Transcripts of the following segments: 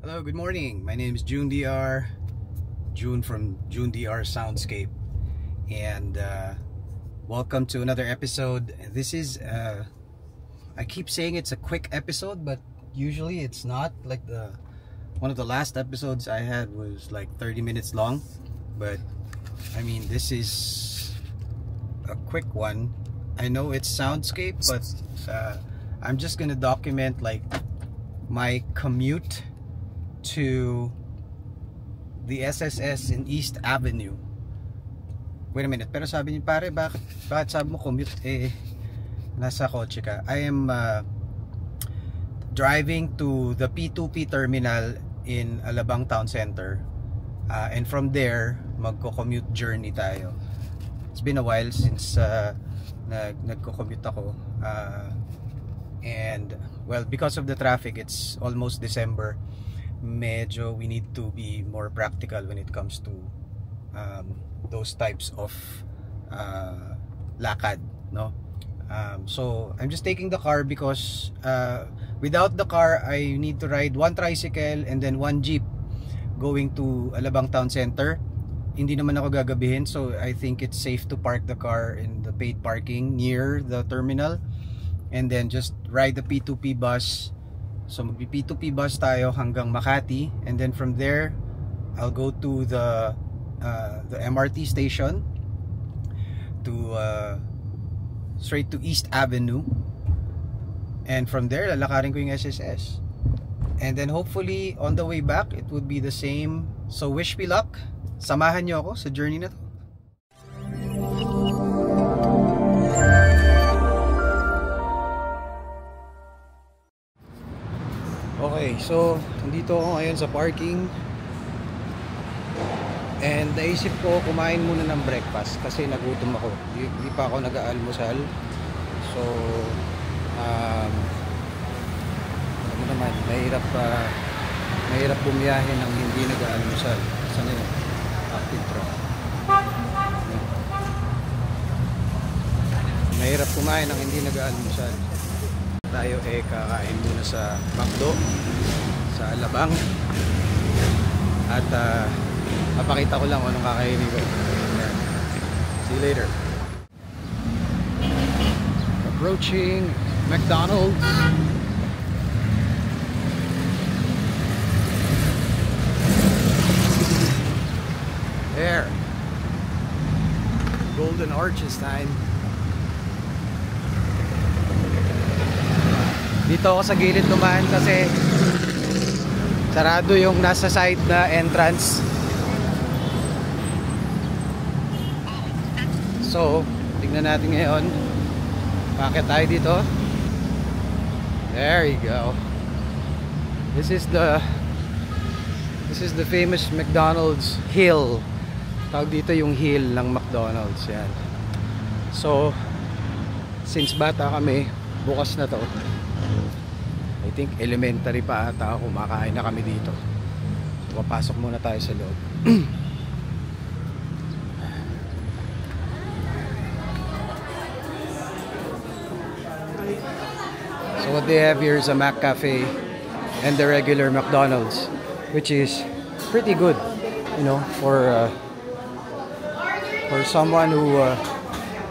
Hello, good morning. My name is June DR. June from June DR Soundscape. And welcome to another episode. This is, I keep saying it's a quick episode, but usually it's not. Like one of the last episodes I had was like 30 minutes long. But, I mean, this is a quick one. I know it's Soundscape, but I'm just gonna document like my commute to the SSS in East Avenue. Wait a minute, pero sabi niyo pare, bakit sabi mo commute? Nasa kotse ka. I am driving to the P2P terminal in Alabang Town Center, and from there magko-commute journey tayo. It's been a while since nagko-commute ako, and well, because of the traffic, it's almost December. Medyo we need to be more practical when it comes to those types of lakad, no? So I'm just taking the car because without the car I need to ride one tricycle and then one jeep going to Alabang Town Center. Hindi naman ako gagabihin, so I think it's safe to park the car in the paid parking near the terminal and then just ride the P2P bus. So magpi-P2P bus tayo hanggang Makati, and then from there I'll go to the MRT station to straight to East Avenue, and from there lalakarin ko yung SSS, and then hopefully on the way back it would be the same. So wish me luck, samahan nyo ako sa journey na to. Okay, so nandito ako ngayon sa parking, and naisip ko kumain muna ng breakfast kasi nagutom ako. Di pa ako nag-aalmusal. So alam mo naman, mahirap bumiyahe ng hindi nag-aalmusal. Sana yun? Active truck. Mahirap kumain ng hindi nag-aalmusal. Tayo kakain muna sa McDo sa Alabang, at papakita ko lang anong kakainin ko. See you later. Approaching McDonald's. There, Golden Arches time. Dito ako sa gilid dumaan kasi sarado yung nasa side na entrance. So, tignan natin ngayon. Bakit tayo dito? There you go. This is the famous McDonald's hill. Tawag dito yung hill ng McDonald's, yan. So, since bata kami, bukas na to. I think elementary pa ata ako, kumakain na kami dito. So, papasok muna tayo sa loob. So what they have here is a McCafe and the regular McDonald's, which is pretty good, you know, for someone who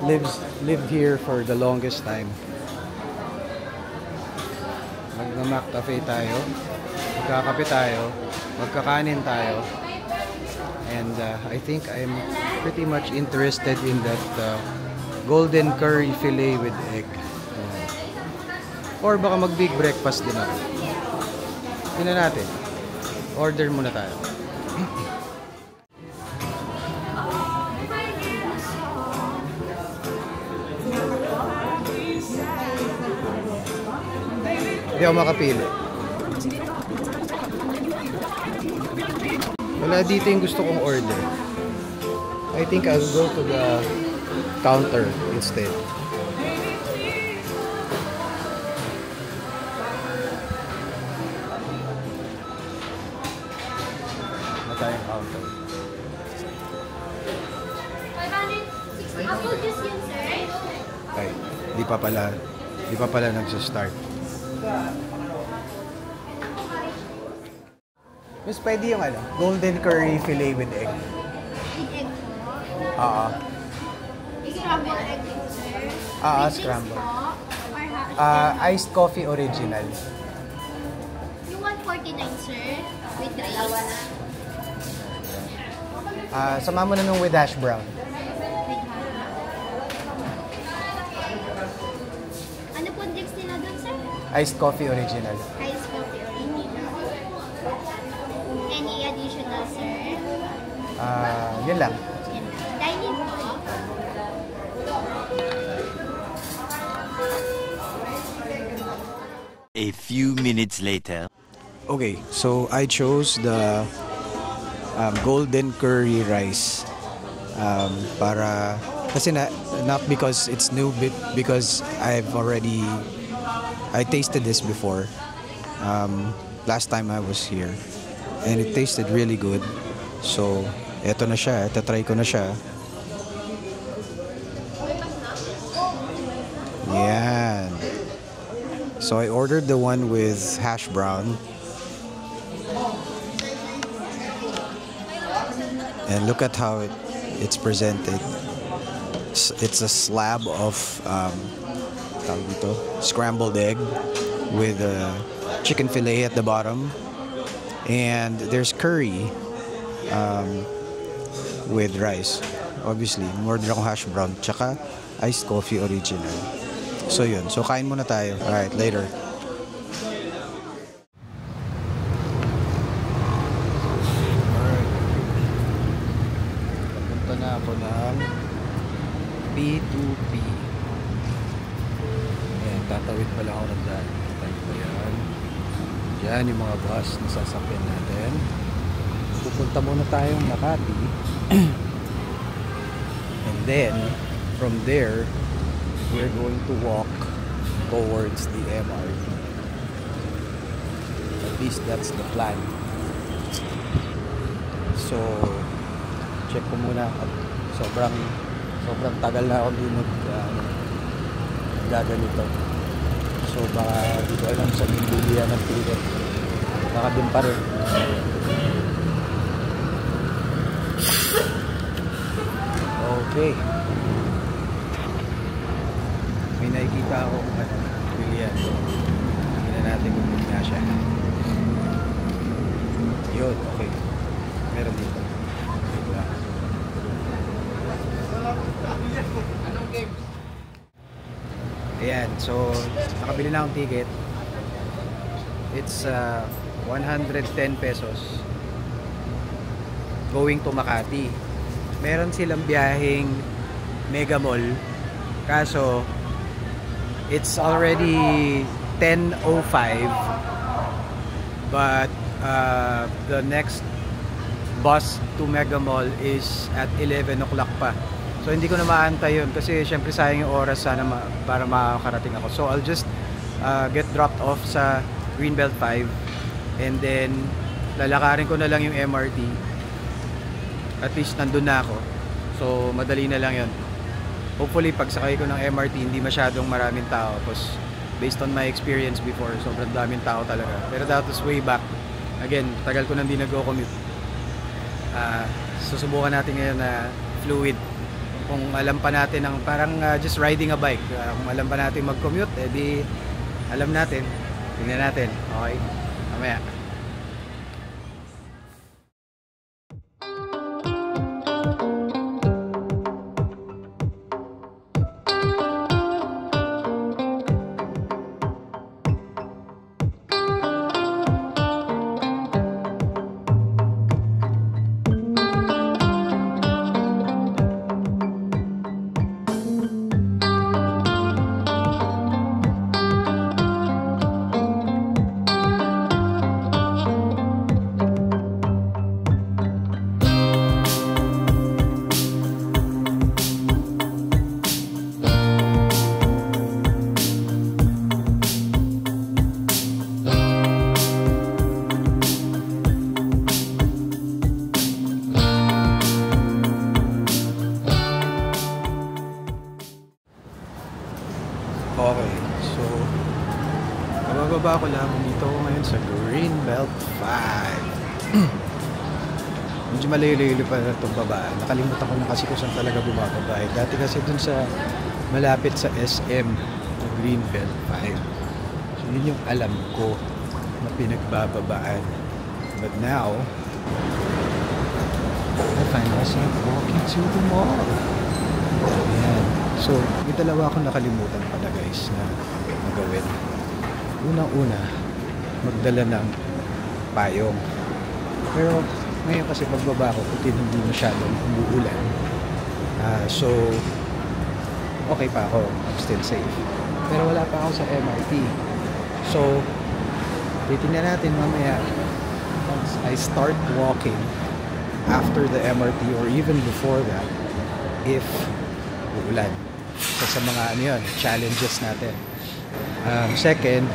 lived here for the longest time. Mag-McCafe tayo, magkakape tayo, magkakanin tayo, and I think I'm pretty much interested in that golden curry fillet with egg, or baka mag big breakfast din ako. Tingnan natin, order muna tayo. Hindi ako makapili. Wala dito yung gusto kong order. I think I'll go to the counter instead. Na tayong counter. 560. Apple juice yun, sir. Okay, di pa pala nagsa-start. Miss, pwede yung ano, golden curry fillet with egg. With egg po. Oo. Scrambled egg po, sir. With Scrambled. drinks po, or ha- Iced coffee original. Yung 149, sir. With drinks. Sama mo na nung with hash brown. With hot. Ano po drinks nila doon, sir? Iced coffee original. Iced coffee original. Any additional, sir? Yun lang. Yan. Dining po. A few minutes later. Okay, so I chose the golden curry rice para kasi not because it's new, but because I tasted this before last time I was here and it tasted really good. So eto na siya, try ko na siya. Yan. So I ordered the one with hash brown. And look at how it's presented. It's a slab of scrambled egg with chicken fillet at the bottom. And there's curry with rice. Obviously, order akong hash brown tsaka iced coffee original. So yun. So kain muna tayo. Alright, later. Punta na ako ng P2P. Ayan, tatawid pala ako ng daan. Tayo ba yan? Diyan yung mga bus na sasakyan natin. Pupunta muna tayong Makati. And then, from there, we're going to walk towards the MRT. At least that's the plan. So, check ko muna at sobrang tagal na ako din gaganito. So, baka di ko alam sa bilihan ng ticket. Baka din pa rin. Okay. May nakikita akong bilihan. Tingnan natin kung nga siya. Yun, okay. Meron dito. Ayan, so nakabili na akong ticket. It's 110 pesos going to Makati. Meron silang biyaheng Mega Mall, kaso it's already 10:05, but the next bus to Mega Mall is at 11 o'clock pa. So hindi ko na maantay yun kasi syempre sayang yung oras sana para makakarating ako. So I'll just get dropped off sa Greenbelt 5 and then lalakarin ko na lang yung MRT. At least nandun na ako. So madali na lang yun. Hopefully pag sakay ko ng MRT hindi masyadong maraming tao. Because based on my experience before, sobrang daming tao talaga. Pero that was way back. Again, tagal ko nang di nag-commute. Susubukan natin ngayon na fluid. Kung alam pa natin ng parang just riding a bike. Kung alam pa natin mag-commute, edi alam natin. Tingnan natin. Okay? Mamaya. Okay, so kabababa ko lang, dito ko ngayon sa Greenbelt 5. Medyo malayo-layo pa na itong babaan. Nakalimutan ko na kasi kung saan talaga bumababa. Dati kasi dun sa malapit sa SM na Greenbelt 5. So yun yung alam ko na pinagbababaan. But now, I find myself walking to the mall. Ayan. So, may dalawa akong nakalimutan pala guys na magawin. Unang-una, magdala ng payong. Pero ngayon kasi pagbaba ko, puti hindi masyadong umuulan. So, okay pa ako. I'm still safe. Pero wala pa ako sa MRT. So, titingnan natin mamaya once I start walking after the MRT or even before that if uulan. So, sa mga ano yun, challenges natin. Second,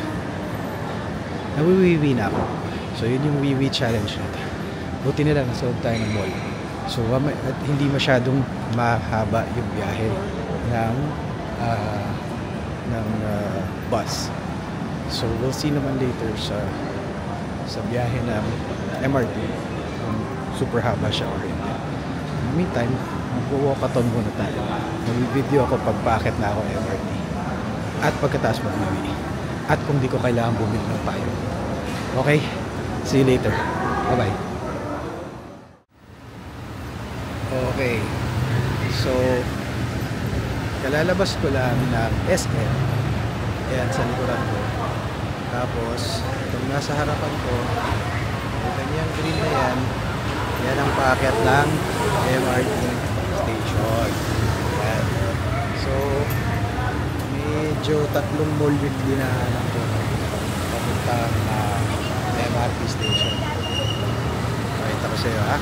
nawiwiwi na ako. So, yun yung wiwi challenge natin. Buti nila nasa loob tayo ng mall. So, at hindi masyadong mahaba yung biyahe ng bus. So, we'll see naman later sa biyahe ng MRT kung super haba siya or hindi. In the meantime, mag-walkathon muna tayo. Mag-video ako pagpakit na ako ng MRT. At pagkataas mag-uwi. At kung di ko kailangan bumili ng payo. Okay? See you later. Bye-bye. Okay. So, kalalabas ko lang ng SM. Ayan, sa likuran ko. Tapos, itong nasa harapan ko, yung kanyang green na yan, yan ang paakyat ng MRT station. Ayan. So, medyo tatlong mall yung dinaanan ko papuntang MRT station. Pakita ko sa'yo ha.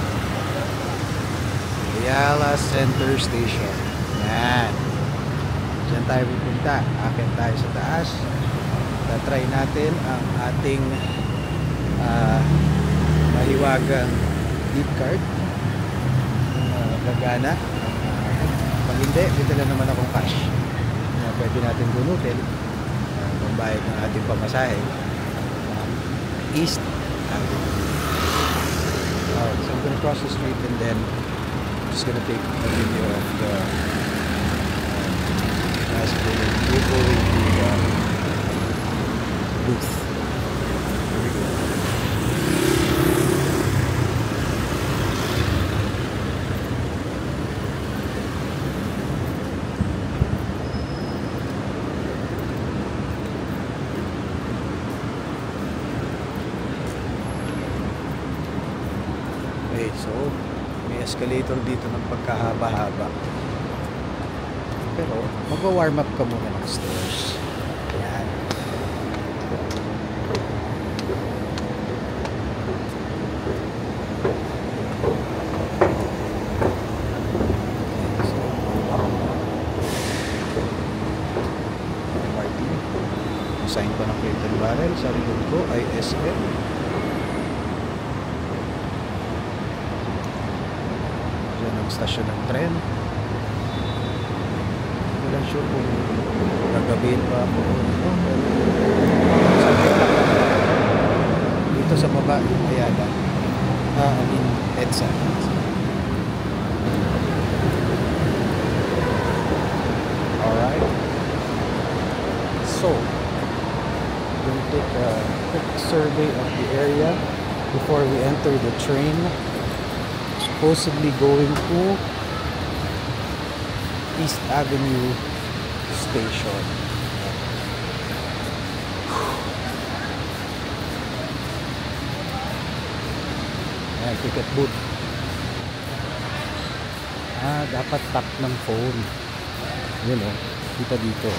Ayala Center Station. Yan. Diyan tayo pupunta. Akyat tayo sa taas. Tatry natin ang ating mahiwagang deep card. Gagana. Pag hindi, dito naman akong cash. Pwede natin gunutin. Pambayad ng ating pamasahe. East Avenue. So I'm gonna cross the street and then just gonna take a video of the as we're going to the booth. Here we go. Okay, so may escalator dito ng pagkahaba-haba. Pero magwa-warm up ka muna ng stairs. Ayan. So, MRT. Sign pa ng Crate and Barrel. Sa likod ko ay SM. Stasyon ng tren. Hindi lang sure kung gagabihin pa ako dito sa baba yung Ayala I mean EDSA. Alright, so we'll take a quick survey of the area before we enter the train supposedly going to East Avenue Station. Ayan, ticket booth. Dapat tap ng phone. Yun o, dito.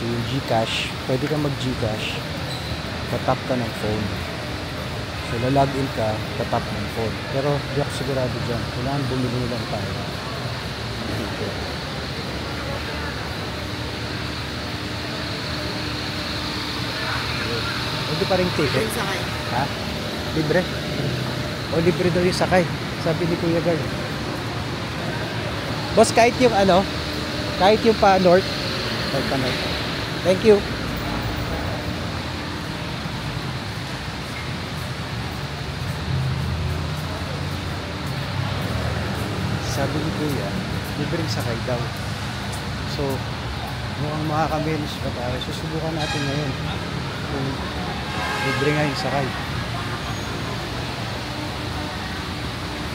So yung Gcash, pwede kang mag-Gcash. Patap ka ng phone. So, lalagin ka, tatap ng phone. Pero, di ako sigurado dyan. Kailangan bumili lang tayo. Dito. Pwede pa rin ticket. Ha? Libre? O, libre daw yung sakay. Sabi ni Kuya Guard. Boss, kahit yung ano, kahit yung pa-north. Kahit pa-north. Thank you. sabi ni Kuya, libreng sakay daw. So, mukhang makakamilis pa tayo. Susubukan natin ngayon kung libre nga yung sakay.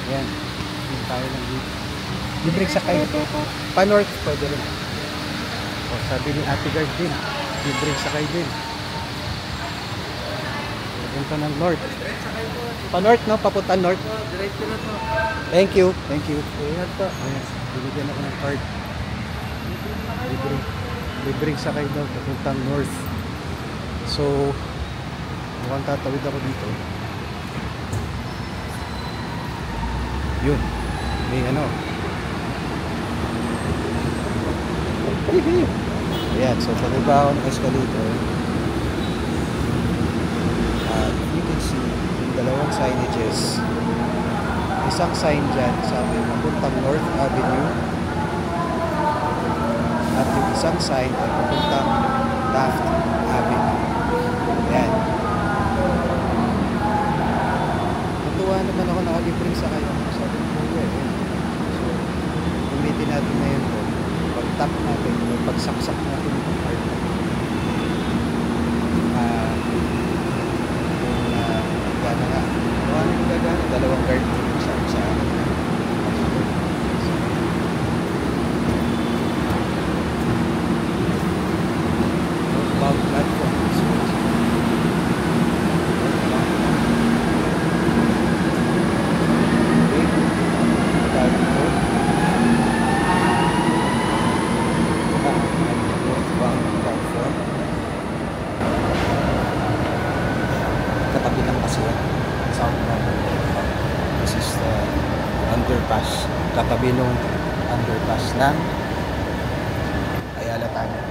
Ayan, hindi tayo lang dito. Libreng sakay. Pa-north pwede rin. O, sabi ni Ate Guard din, libreng sakay din. Punta ng north. Pa-north, no? Papunta north. Diretso na to. Thank you. Thank you. Ingat po. Ayan, binigyan ako ng card. Libreng sakay daw papuntang north. So, mukhang tatawid ako dito. Yun. May ano. Ayan, so pababa ako ng escalator. You can see yung dalawang signages. Isang sign dyan, sabi papuntang North Avenue. At yung isang sign ay papuntang Taft Avenue. Ayan. Natuwa naman ako nakalibreng sa kayo. Sabi ko eh. So, gamitin natin ngayon po. Pag-tap natin, pagsaksak natin yung card. Gana nga. Ano yung gagana? Dalawang card sabi sa akin. Northbound platform. Katabi ng Kasiya southbound. This is the underpass. Katabi nung underpass ng Ayala Tunnel.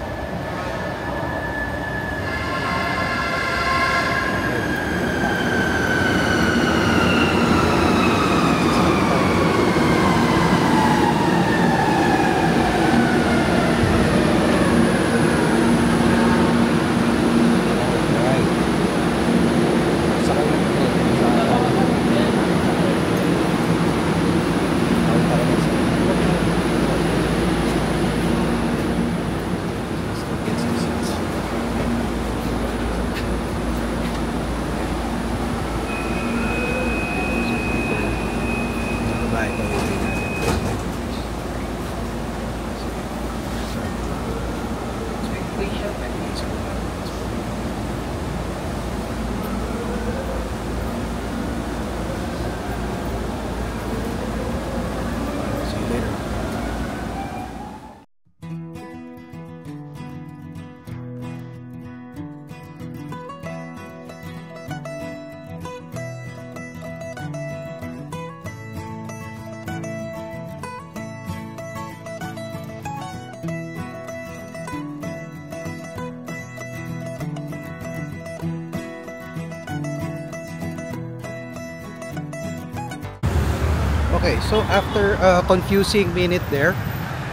Okay, so after a confusing minute there,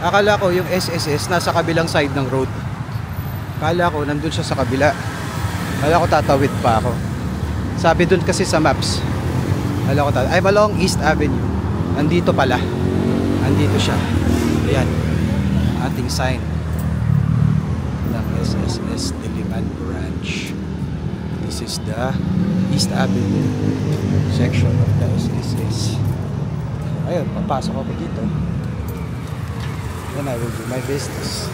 akala ko yung SSS nasa kabilang side ng road. Akala ko nandun siya sa kabila. Akala ko tatawid pa ako. Sabi dun kasi sa maps, akala ko I'm along East Avenue. Nandito pala. Nandito siya. Ayan. Ating sign ng SSS Diliman Branch. This is the East Avenue section of the SSS. Ayun, papasok ako dito. Then I will do my business.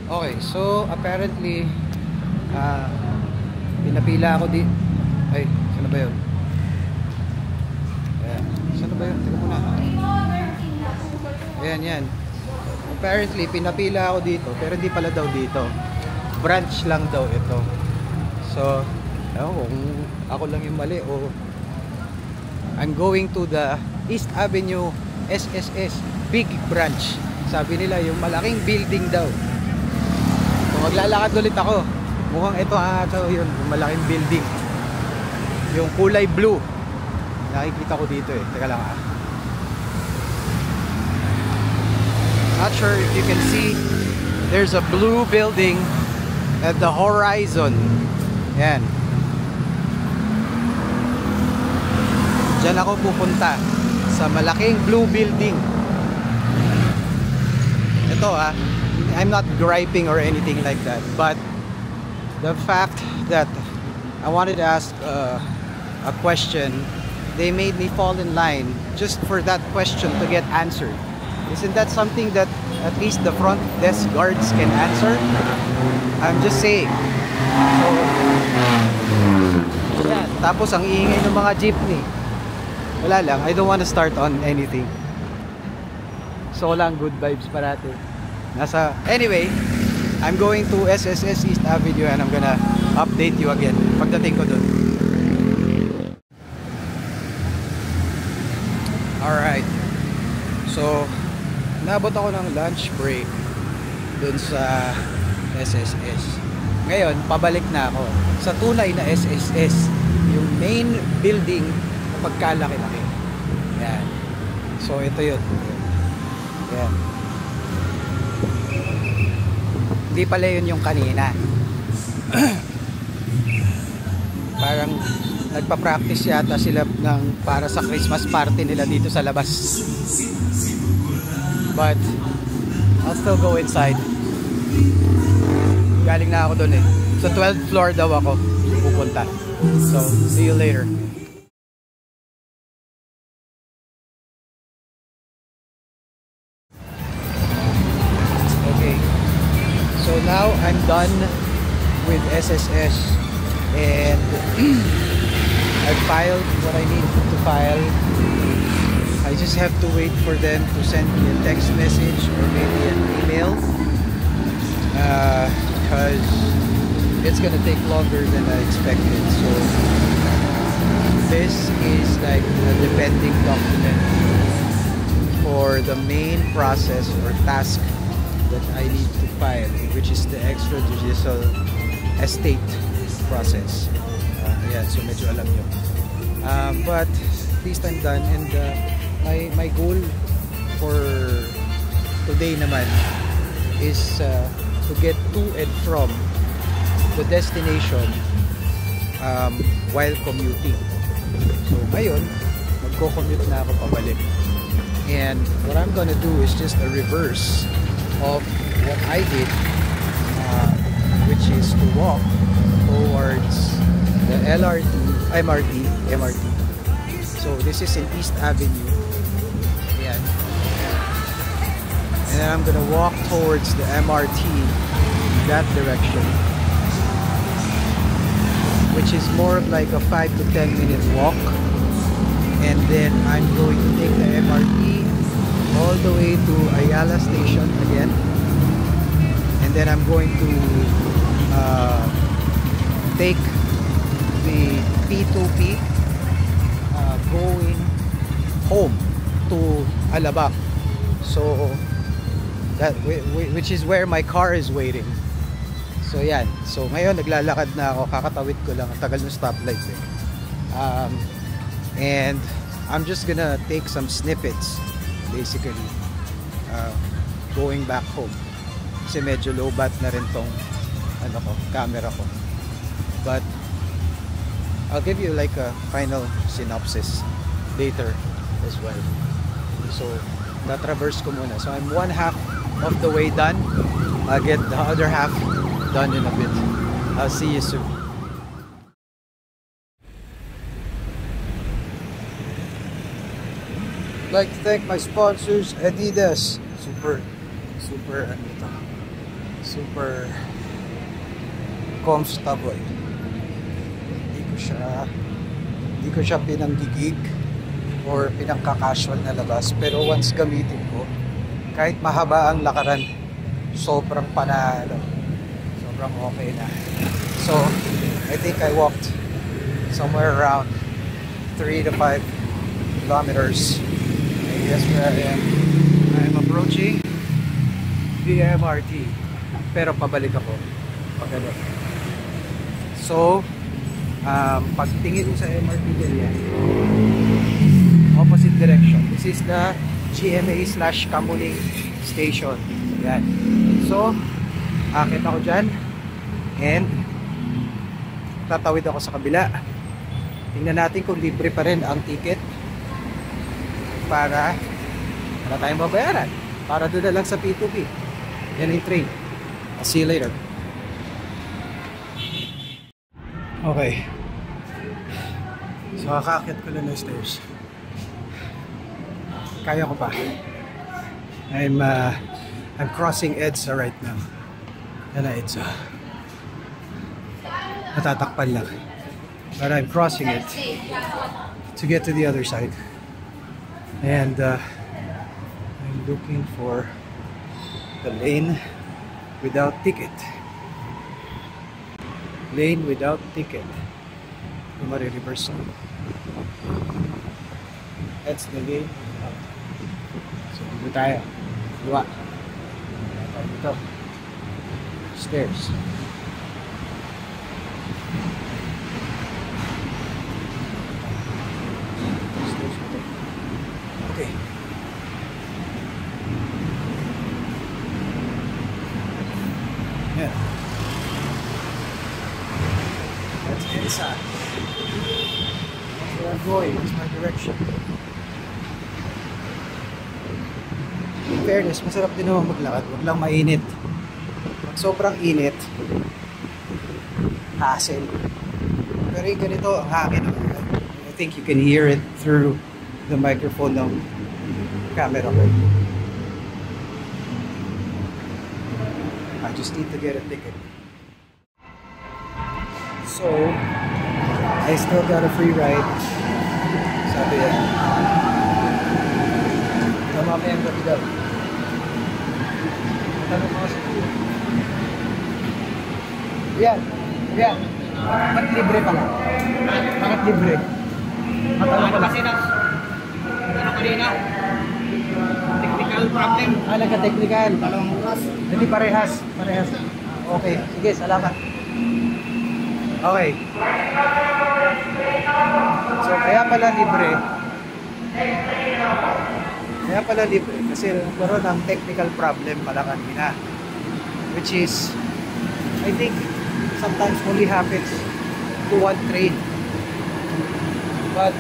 Okay, so apparently pinapila ako di. Ay, saan na ba yun? Ayan, saan na ba yun? Teka muna. Ayan, yan. Apparently pinapila ako dito, pero hindi pala daw dito. Branch lang daw ito. So, kung ako lang yung mali o I'm going to the East Avenue SSS Big Branch. Sabi nila yung malaking building daw. So maglalakad ulit ako. Mukhang ito yun, yung malaking building. Yung kulay blue. Nakikita ko dito eh. Teka lang Not sure if you can see. There's a blue building at the horizon. Yan. Diyan ako pupunta sa malaking blue building. Ito I'm not griping or anything like that, but the fact that I wanted to ask a question, they made me fall in line just for that question to get answered. Isn't that something that at least the front desk guards can answer? I'm just saying. So, yan. Tapos ang iingay ng mga jeepney. Wala lang, I don't want to start on anything. So lang, good vibes parati. Anyway, I'm going to SSS East Avenue and I'm gonna update you again pagdating ko dun. Alright, so nabot ako ng lunch break dun sa SSS. Ngayon, pabalik na ako sa tunay na SSS, yung main building na pagkalaki-laki. Yan. So ito yun. Yan. Hindi pala yun yung kanina. Parang nagpa-practice yata sila para sa Christmas party nila dito sa labas. But I'll still go inside. Galing na ako dun eh. Sa 12th floor daw ako pupunta. So, see you later. Okay. So now I'm done with SSS and I filed what I need to file. I just have to wait for them to send me a text message or maybe an email because it's gonna take longer than I expected. So this is like a depending document for the main process or task that I need to file, which is the extrajudicial estate process. Yeah, so medyo alam nyo. But at least I'm done, and my goal for today naman is to get to and from the destination while commuting. So ngayon, magko-commute na ako pabalik. And what I'm gonna do is just a reverse of what I did, which is to walk towards the MRT. So this is in East Avenue. Ayan. And then I'm gonna walk towards the MRT that direction, which is more of like a 5 to 10 minute walk. And then I'm going to take the MRT all the way to Ayala Station again, and then I'm going to take the P2P going home to Alabang. So that which is where my car is waiting. So yan. So ngayon naglalakad na ako, kakatawid ko lang, ang tagal ng stoplight eh. And I'm just gonna take some snippets basically going back home kasi medyo low bat na rin tong camera ko, but I'll give you like a final synopsis later as well. So tatraverse ko muna, so I'm one half of the way done. I'll get the other half done in a bit. I'll see you soon. I'd like to thank my sponsors, Adidas. Super comfortable. Hindi ko siya pinanggigig or pinangka-casual na labas, pero once gamitin ko, kahit mahaba ang lakaran, sobrang panalo, sobrang okay na. So I think I walked somewhere around 3 to 5 kilometers. That's where I am. I'm approaching the MRT, pero pabalik ako pag ano. So pagtingin mo sa MRT area, opposite direction. This is the GMA/Kamuning station. Yan. So akit ako dyan and tatawid ako sa kabila Tingnan natin kung libre pa rin ang ticket para wala tayong babayaran. Para doon na lang sa P2P. Yan yung train. I'll see you later. Okay. So, kakakit ko lang ng stairs. Kaya ko pa. I'm crossing EDSA right now. Yan na EDSA. Natatakpan lang. But I'm crossing it to get to the other side. And I'm looking for the lane without ticket. Lane without ticket. Mari-reverse. That's the lane. So, dito tayo. Luwa. Dito. Stairs. Okay. Yeah. That's inside. That's where I'm going. That's my direction. In fairness, masarap din naman maglakad. Huwag lang mainit. Pag sobrang init, hassle. Pero yung ganito, ang hangin. I think you can hear it through the microphone ng camera ko. I just need to get a ticket. So, I still got a free ride. Sabi yan. Mamaya ang gabi daw. Tanong ko sa iyo. Yan. Yan. Bakit libre pala? Bakit libre? Matanong pala. Kasi ano kanina? Technical problem. Nagka-technical. Hindi parehas. Parehas. Okay. Sige, salamat. Okay. So, kaya pala libre. Kaya pala libre kasi nagkaroon ng technical problem pala kanina. Which is, I think, sometimes only happens to one train. But,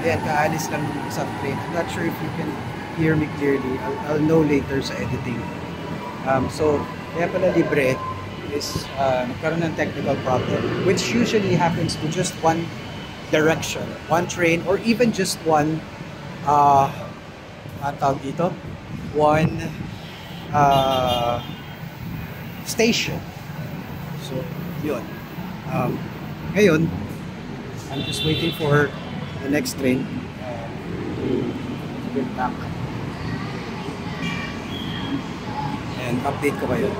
ayan, kaalis lang ng isang train. I'm not sure if you can hear me clearly. I'll know later sa editing. So, kaya pala libre is nagkaroon ng technical problem, which usually happens to just one direction, one train, or even just one tawag dito, one station. So, yun. Ngayon, I'm just waiting for the next train to get back. And update ko kayo.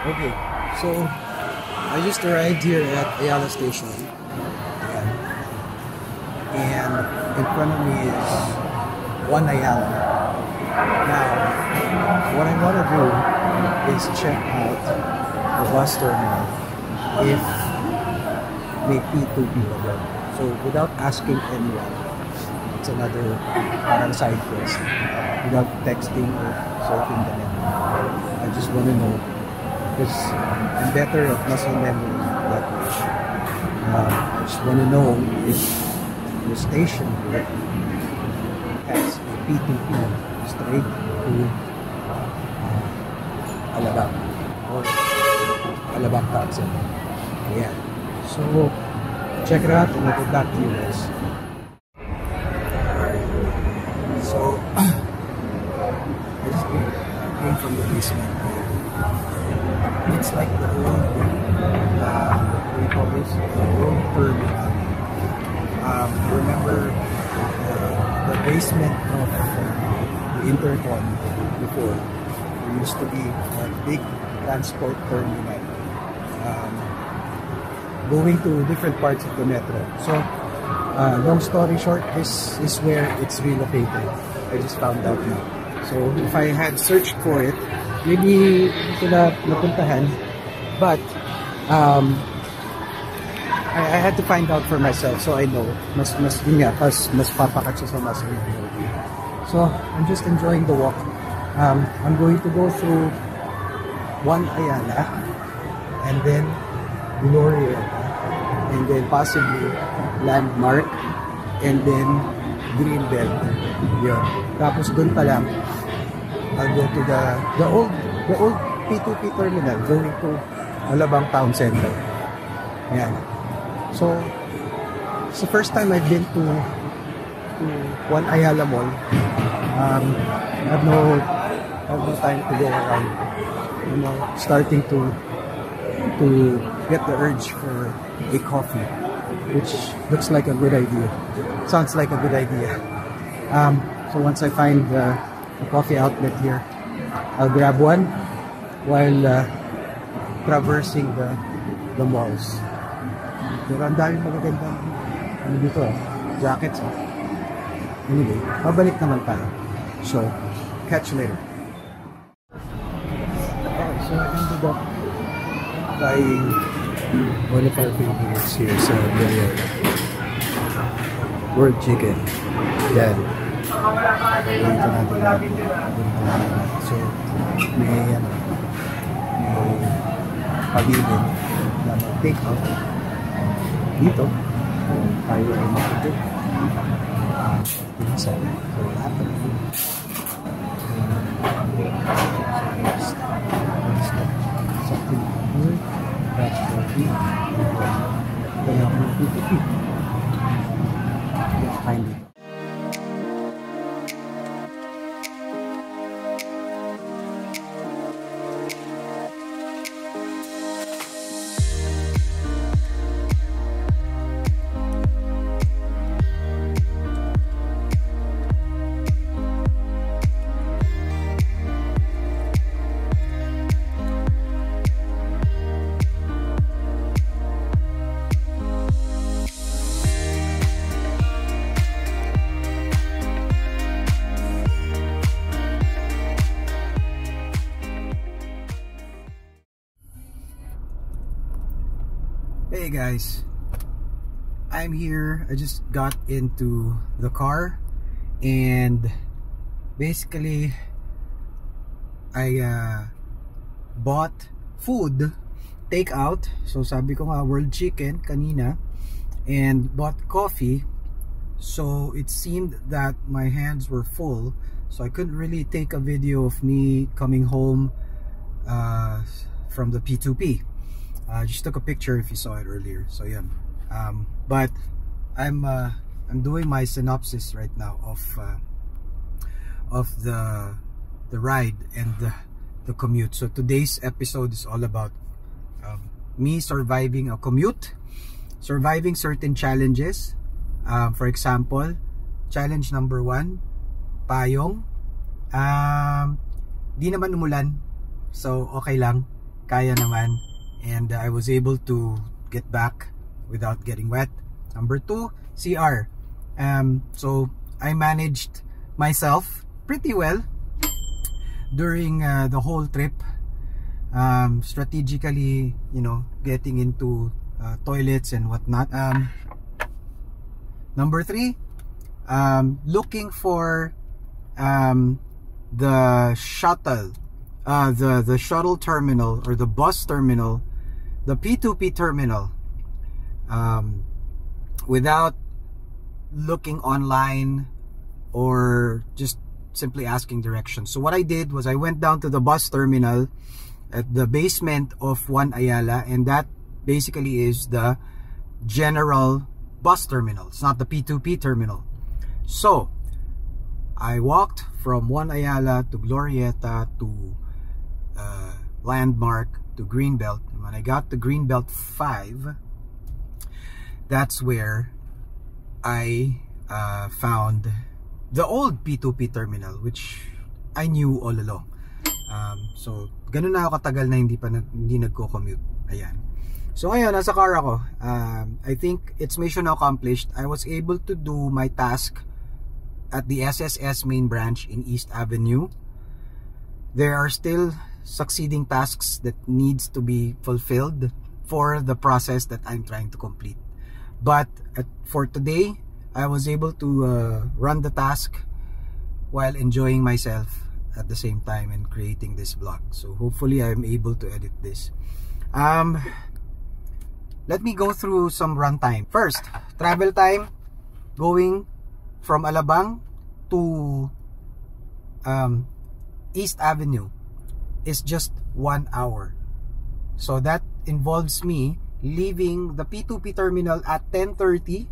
Okay, so I just arrived here at Ayala Station. And in front of me is One Ayala. Now, what I want to do is check out the bus terminal if may P2P available. So without asking anyone, it's another side quest. Without texting or surfing the net. I just want to know, because I'm better at muscle memory that way. I just want to know if the station here has a P2P straight to Alabang or Alabang Taxi. Yeah. So check it out and I'll get back to you guys. So I just came from the basement. It's like the old what do you call this? The old terminal. Remember the basement of the Intercon before? There used to be a big transport terminal going to different parts of the metro. So, long story short, this is where it's relocated. I just found out now. So, if I had searched for it, maybe ito na napuntahan, but I had to find out for myself, so I know mas yun nga, mas papakat siya sa mas review. So I'm just enjoying the walk. I'm going to go through One Ayala and then Glorieta and then possibly Landmark and then Greenbelt. Yun. Tapos dun pa lang I'll go to the old P2P terminal going to Alabang Town Center. Yan. So it's the first time I've been to One Ayala Mall. I have no time to go around. You know, starting to get the urge for a coffee, which looks like a good idea. Sounds like a good idea. So once I find a coffee outlet here, I'll grab one while traversing the malls. Pero ang daming magagandang dito, jackets. Anyway, pabalik naman tayo. So, catch you later. Okay, so I ended up buying one of our favorites here sa Villar. World Chicken. Yan. Dito natin so, may pabilin na mag-take out dito. Tayo ay mag-take. So, lahat ng food. Something good. That's coffee. Kaya ako mag-take. Let's find it. Hey guys, I'm here. I just got into the car and basically I bought food takeout. So sabi ko nga World Chicken kanina, and bought coffee. So it seemed that my hands were full, so I couldn't really take a video of me coming home from the P2P. I just took a picture if you saw it earlier. So yeah, but I'm doing my synopsis right now of the ride and the commute. So today's episode is all about me surviving a commute, surviving certain challenges. For example, challenge number 1, payong. Di naman umulan, so okay lang, kaya naman. And I was able to get back without getting wet. Number 2, CR. So I managed myself pretty well during the whole trip. Strategically, you know, getting into toilets and whatnot. Number 3, looking for the shuttle, the shuttle terminal or the bus terminal, the P2P terminal, without looking online or just simply asking directions. So what I did was I went down to the bus terminal at the basement of One Ayala, and that basically is the general bus terminal. It's not the P2P terminal. So I walked from One Ayala to Glorieta to Landmark to Greenbelt. And when I got to Greenbelt 5, that's where I found the old P2P terminal, which I knew all along. So ganun na ako katagal na hindi nagko-commute. Ayan. So ngayon, nasa car ako. I think it's mission accomplished. I was able to do my task at the SSS main branch in East Avenue. There are still succeeding tasks that needs to be fulfilled for the process that I'm trying to complete. But for today, I was able to run the task while enjoying myself at the same time and creating this vlog. So hopefully I'm able to edit this. Let me go through some runtime. First, travel time going from Alabang to East Avenue is just 1 hour. So that involves me leaving the P2P terminal at 10:30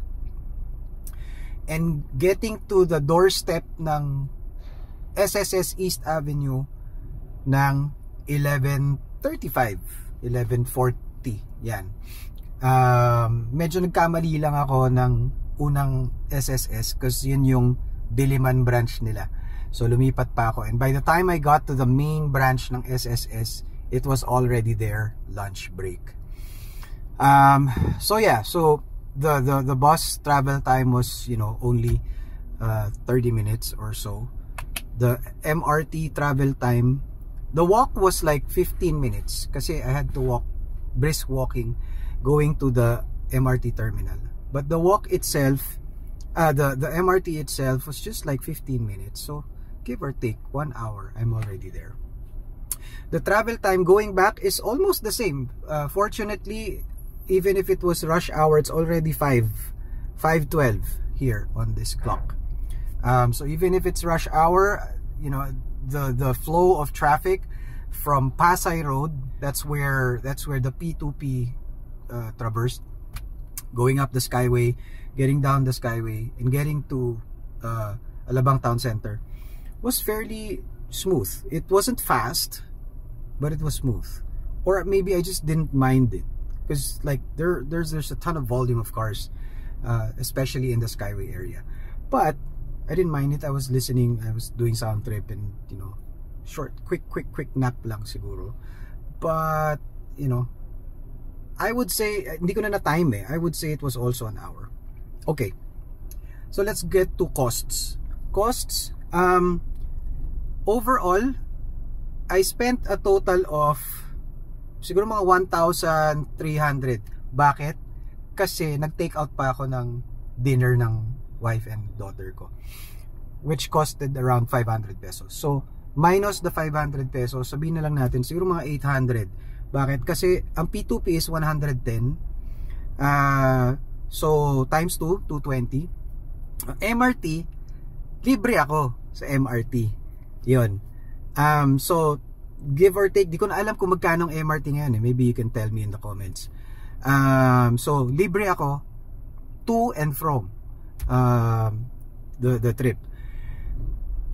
and getting to the doorstep ng SSS East Avenue ng 11:35, 11:40. Yan. Medyo nagkamali lang ako ng unang SSS kasi yun yung Diliman branch nila. So lumipat pa ako, and by the time I got to the main branch ng SSS, it was already their lunch break. So yeah, so the bus travel time was, you know, only 30 minutes or so. The MRT travel time, the walk was like 15 minutes kasi I had to walk, brisk walking going to the MRT terminal. But the walk itself, the MRT itself was just like 15 minutes. So give or take 1 hour, I'm already there. The travel time going back is almost the same. Fortunately, even if it was rush hour, it's already 5:12 here on this clock. So even if it's rush hour, you know, the flow of traffic from Pasay Road, that's where the P2P traversed, going up the Skyway, getting down the Skyway, and getting to Alabang Town Center was fairly smooth. It wasn't fast, but it was smooth. Or maybe I just didn't mind it because like there's a ton of volume of cars, especially in the Skyway area. But I didn't mind it. I was listening, I was doing sound trip, and you know, short, quick nap lang siguro. But you know, I would say, hindi ko na time eh. I would say it was also an hour. Okay, so let's get to costs. Overall, I spent a total of siguro mga 1,300. Bakit? Kasi nag-take out pa ako ng dinner ng wife and daughter ko, which costed around 500 pesos. So, minus the 500 pesos, sabihin na lang natin, siguro mga 800. Bakit? Kasi ang P2P is 110. So, times 2, 220. MRT, libre ako sa MRT. Yun. So, give or take, di ko na alam kung magkano ang MRT ngayon eh. Maybe you can tell me in the comments. So, libre ako to and from the trip.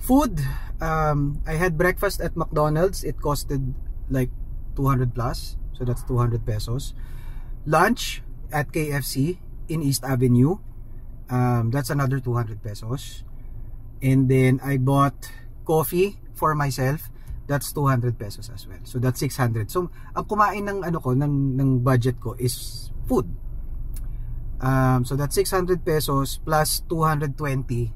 Food, I had breakfast at McDonald's. It costed like 200 plus, so that's 200 pesos. Lunch at KFC in East Avenue, that's another 200 pesos. And then I bought coffee for myself, that's 200 pesos as well. So that's 600. So ang kumain ng ano ko ng budget ko is food. So that's 600 pesos plus 220.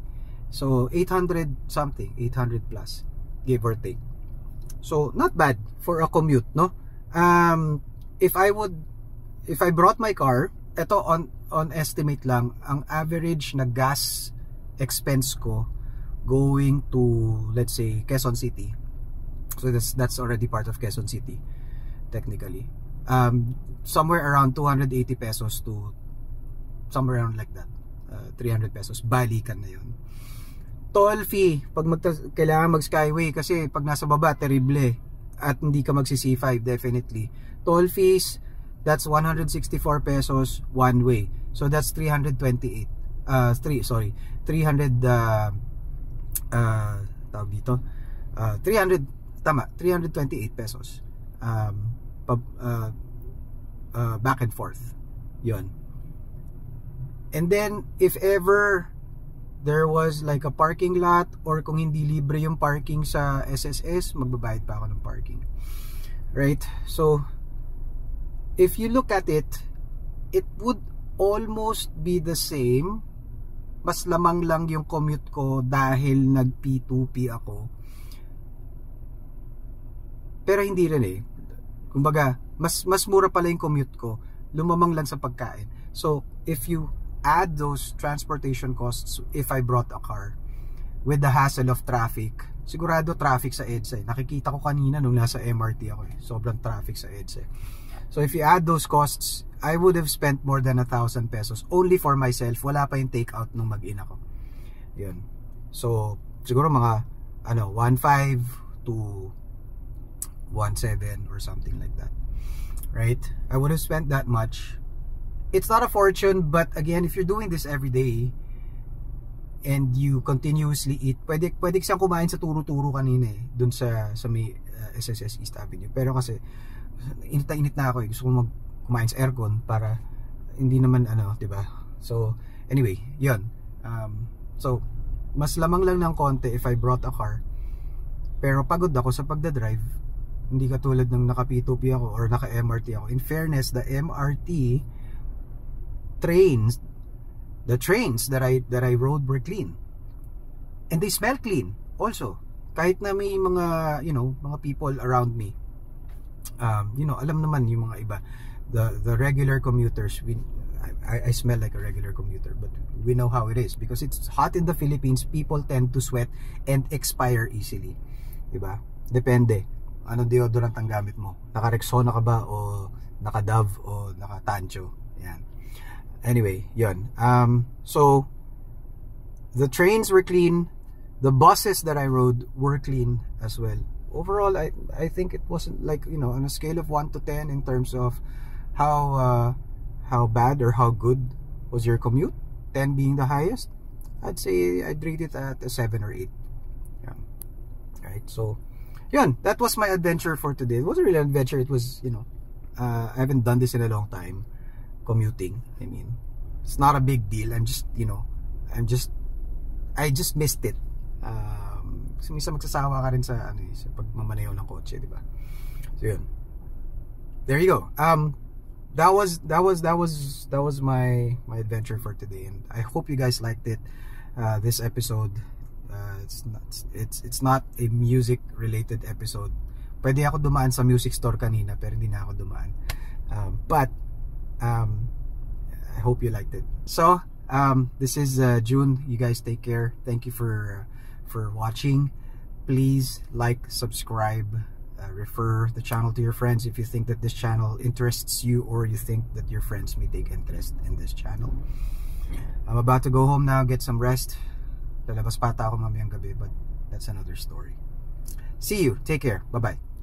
So 800 something, 800 plus, give or take. So not bad for a commute, no? If I brought my car, ito on estimate lang, ang average na gas expense ko going to, let's say, Quezon City. So that's already part of Quezon City technically. Somewhere around 280 pesos to somewhere around like that. 300 pesos balikan na yun. Toll fee pag kailangan mag Skyway kasi pag nasa baba terrible at hindi ka magsi C5 definitely. Toll fees, that's 164 pesos one way. So that's 328 300 tawag dito 328 pesos back and forth yun. And then if ever there was like a parking lot or kung hindi libre yung parking sa SSS, magbabayad pa ako ng parking, right? So if you look at it, it would almost be the same. Mas lamang lang yung commute ko dahil nag P2P ako, pero hindi rin eh. Kumbaga mas mura pala yung commute ko, lumamang lang sa pagkain. So if you add those transportation costs, if I brought a car, with the hassle of traffic. Sigurado traffic sa EDSA. Nakikita ko kanina nung nasa MRT ako eh. Sobrang traffic sa EDSA. So if you add those costs, I would have spent more than 1,000 pesos only for myself. Wala pa yung take-out nung mag-in ako. Yun. So siguro mga 1.5 to 1.7 or something like that. Right? I would have spent that much. It's not a fortune, but again, if you're doing this every day and you continuously eat, pwede siyang kumain sa turo-turo kanina eh, dun sa may SSS East Avenue. Pero kasi init na ako eh, gusto ko kumain sa aircon para hindi naman diba? So anyway, yun. So mas lamang lang ng konti if I brought a car, pero pagod ako sa pagdadrive. Hindi katulad ng naka P2P ako or naka MRT ako. In fairness, the MRT trains, the trains that I rode were clean, and they smell clean also. Kahit na may mga mga people around me, alam naman yung mga iba, the regular commuters, I smell like a regular commuter, but we know how it is because it's hot in the Philippines. People tend to sweat and expire easily, diba? Depende anong deodorant ang gamit mo, naka Rexona ka ba o naka Dove o naka Tancho. Yan. Anyway, yun. So the trains were clean, the buses that I rode were clean as well. Overall, I think it wasn't like, on a scale of 1 to 10 in terms of how bad or how good was your commute, 10 being the highest, I'd say I'd rate it at a 7 or 8. Yeah. Right. So yun, that was my adventure for today. It wasn't really an adventure, it was, I haven't done this in a long time, commuting. I mean, it's not a big deal. I just missed it. Kasi minsan magsasawa ka rin sa pagmamaneho ng kotse, di ba? So yun. There you go. That was my adventure for today, and I hope you guys liked it. This episode, it's not a music related episode. Pwede ako dumaan sa music store kanina pero hindi na ako dumaan. But I hope you liked it. So this is June. You guys take care. Thank you for watching. Please like, subscribe, refer the channel to your friends if you think that this channel interests you or you think that your friends may take interest in this channel. I'm about to go home now, get some rest. Lalabas pa ata ako mamayang gabi, but that's another story. See you. Take care. Bye-bye.